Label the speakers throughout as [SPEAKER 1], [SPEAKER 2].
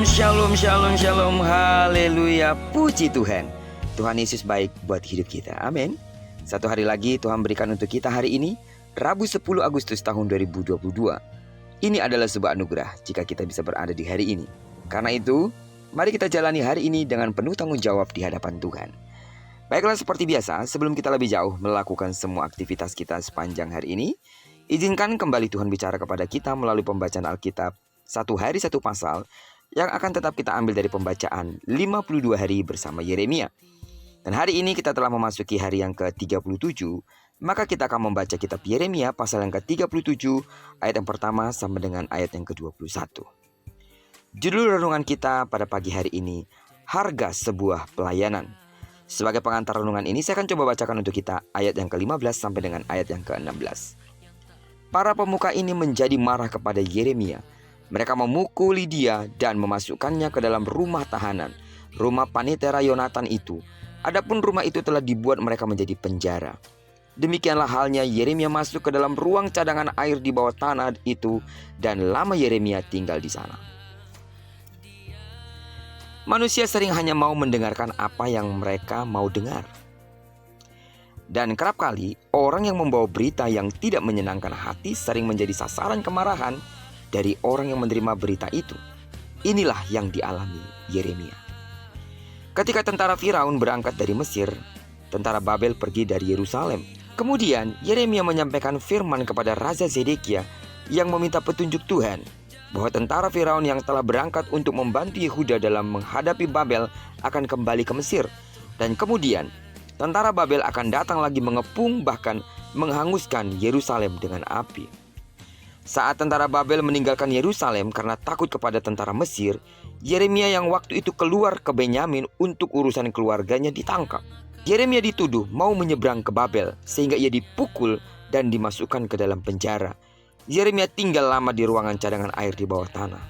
[SPEAKER 1] Shalom, shalom, shalom, haleluya, puji Tuhan. Tuhan Yesus baik buat hidup kita, amin. Satu hari lagi Tuhan berikan untuk kita hari ini, Rabu 10 Agustus tahun 2022. Ini adalah sebuah anugerah jika kita bisa berada di hari ini. Karena itu, mari kita jalani hari ini dengan penuh tanggung jawab di hadapan Tuhan. Baiklah, seperti biasa, sebelum kita lebih jauh melakukan semua aktivitas kita sepanjang hari ini, izinkan kembali Tuhan bicara kepada kita melalui pembacaan Alkitab satu hari satu pasal yang akan tetap kita ambil dari pembacaan 52 hari bersama Yeremia. Dan hari ini kita telah memasuki hari yang ke-37, maka kita akan membaca kitab Yeremia pasal yang ke-37 ayat yang pertama sampai dengan ayat yang ke-21. Judul renungan kita pada pagi hari ini, harga sebuah pelayanan. Sebagai pengantar renungan ini saya akan coba bacakan untuk kita ayat yang ke-15 sampai dengan ayat yang ke-16. Para pemuka ini menjadi marah kepada Yeremia. Mereka memukuli dia dan memasukkannya ke dalam rumah tahanan, rumah panitera Yonatan itu. Adapun rumah itu telah dibuat mereka menjadi penjara. Demikianlah halnya Yeremia masuk ke dalam ruang cadangan air di bawah tanah itu, dan lama Yeremia tinggal di sana. Manusia sering hanya mau mendengarkan apa yang mereka mau dengar. Dan kerap kali orang yang membawa berita yang tidak menyenangkan hati sering menjadi sasaran kemarahan dari orang yang menerima berita itu. Inilah yang dialami Yeremia. Ketika tentara Firaun berangkat dari Mesir, tentara Babel pergi dari Yerusalem. Kemudian Yeremia menyampaikan firman kepada Raja Zedekia yang meminta petunjuk Tuhan bahwa tentara Firaun yang telah berangkat untuk membantu Yehuda dalam menghadapi Babel akan kembali ke Mesir. Dan kemudian tentara Babel akan datang lagi mengepung bahkan menghanguskan Yerusalem dengan api. Saat tentara Babel meninggalkan Yerusalem karena takut kepada tentara Mesir, Yeremia yang waktu itu keluar ke Benyamin untuk urusan keluarganya ditangkap. Yeremia dituduh mau menyeberang ke Babel sehingga ia dipukul dan dimasukkan ke dalam penjara. Yeremia tinggal lama di ruangan cadangan air di bawah tanah.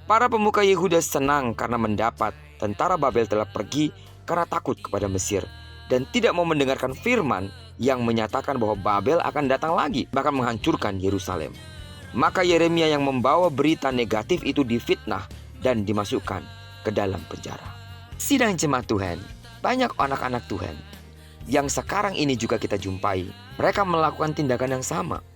[SPEAKER 1] Para pemuka Yehuda senang karena mendapat tentara Babel telah pergi karena takut kepada Mesir dan tidak mau mendengarkan firman yang menyatakan bahwa Babel akan datang lagi bahkan menghancurkan Yerusalem. Maka Yeremia yang membawa berita negatif itu difitnah dan dimasukkan ke dalam penjara. Sidang jemaat Tuhan, banyak anak-anak Tuhan yang sekarang ini juga kita jumpai. Mereka melakukan tindakan yang sama,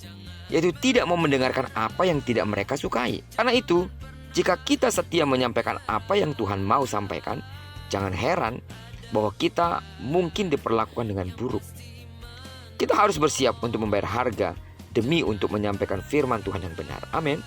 [SPEAKER 1] yaitu tidak mau mendengarkan apa yang tidak mereka sukai. Karena itu, jika kita setia menyampaikan apa yang Tuhan mau sampaikan, jangan heran bahwa kita mungkin diperlakukan dengan buruk. Kita harus bersiap untuk membayar harga demi untuk menyampaikan firman Tuhan yang benar. Amin.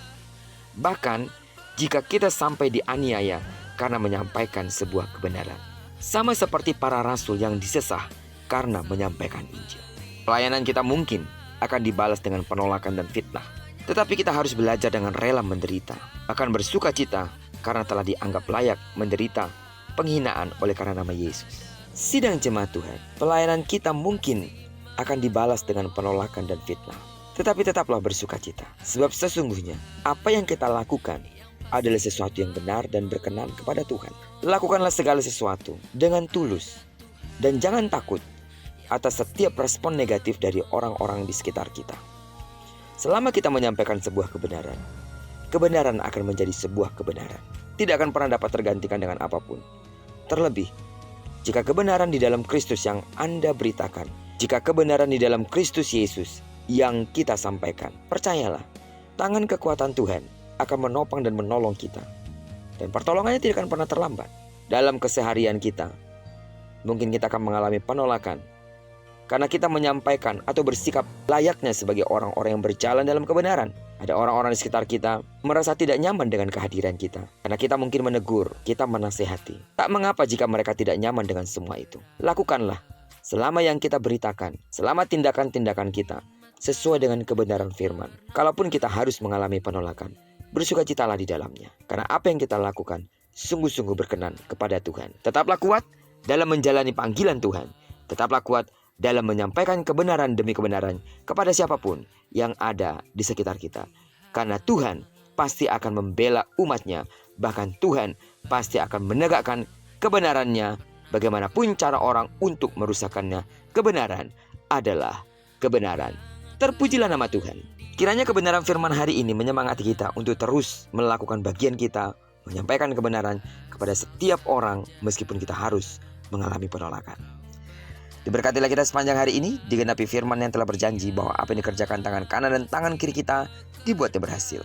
[SPEAKER 1] Bahkan jika kita sampai dianiaya karena menyampaikan sebuah kebenaran, sama seperti para rasul yang disesah karena menyampaikan Injil. Pelayanan kita mungkin akan dibalas dengan penolakan dan fitnah, tetapi kita harus belajar dengan rela menderita, akan bersuka cita karena telah dianggap layak menderita penghinaan oleh karena nama Yesus. Sidang jemaat Tuhan, pelayanan kita mungkin akan dibalas dengan penolakan dan fitnah, tetapi tetaplah bersuka cita, sebab sesungguhnya apa yang kita lakukan adalah sesuatu yang benar dan berkenan kepada Tuhan. Lakukanlah segala sesuatu dengan tulus, dan jangan takut atas setiap respon negatif dari orang-orang di sekitar kita. Selama kita menyampaikan sebuah kebenaran, kebenaran akan menjadi sebuah kebenaran, tidak akan pernah dapat tergantikan dengan apapun. Terlebih, jika kebenaran di dalam Kristus yang Anda beritakan, jika kebenaran di dalam Kristus Yesus yang kita sampaikan, percayalah, tangan kekuatan Tuhan akan menopang dan menolong kita. Dan pertolongannya tidak akan pernah terlambat. Dalam keseharian kita, mungkin kita akan mengalami penolakan karena kita menyampaikan atau bersikap layaknya sebagai orang-orang yang berjalan dalam kebenaran. Ada orang-orang di sekitar kita merasa tidak nyaman dengan kehadiran kita, karena kita mungkin menegur, kita menasehati. Tak mengapa jika mereka tidak nyaman dengan semua itu. Lakukanlah selama yang kita beritakan, selama tindakan-tindakan kita sesuai dengan kebenaran firman. Kalaupun kita harus mengalami penolakan, bersukacitalah di dalamnya. Karena apa yang kita lakukan sungguh-sungguh berkenan kepada Tuhan. Tetaplah kuat dalam menjalani panggilan Tuhan. Tetaplah kuat dalam menyampaikan kebenaran demi kebenaran kepada siapapun yang ada di sekitar kita. Karena Tuhan pasti akan membela umatnya. Bahkan Tuhan pasti akan menegakkan kebenarannya. Bagaimanapun cara orang untuk merusakkannya, kebenaran adalah kebenaran. Terpujilah nama Tuhan. Kiranya kebenaran firman hari ini menyemangati kita untuk terus melakukan bagian kita menyampaikan kebenaran kepada setiap orang meskipun kita harus mengalami penolakan. Diberkatilah kita sepanjang hari ini, digenapi firman yang telah berjanji bahwa apa yang dikerjakan tangan kanan dan tangan kiri kita dibuatnya berhasil.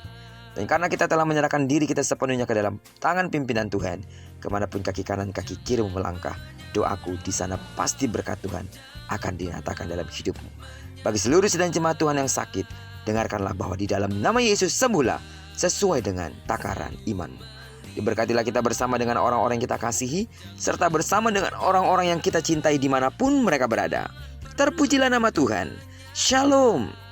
[SPEAKER 1] Dan karena kita telah menyerahkan diri kita sepenuhnya ke dalam tangan pimpinan Tuhan, kemanapun kaki kanan kaki kiri melangkah, doaku di sana pasti berkat Tuhan akan dinyatakan dalam hidupmu. Bagi seluruh sedang jemaat Tuhan yang sakit, dengarkanlah bahwa di dalam nama Yesus sembuhlah sesuai dengan takaran imanmu. Diberkatilah kita bersama dengan orang-orang yang kita kasihi, serta bersama dengan orang-orang yang kita cintai dimanapun mereka berada. Terpujilah nama Tuhan. Shalom.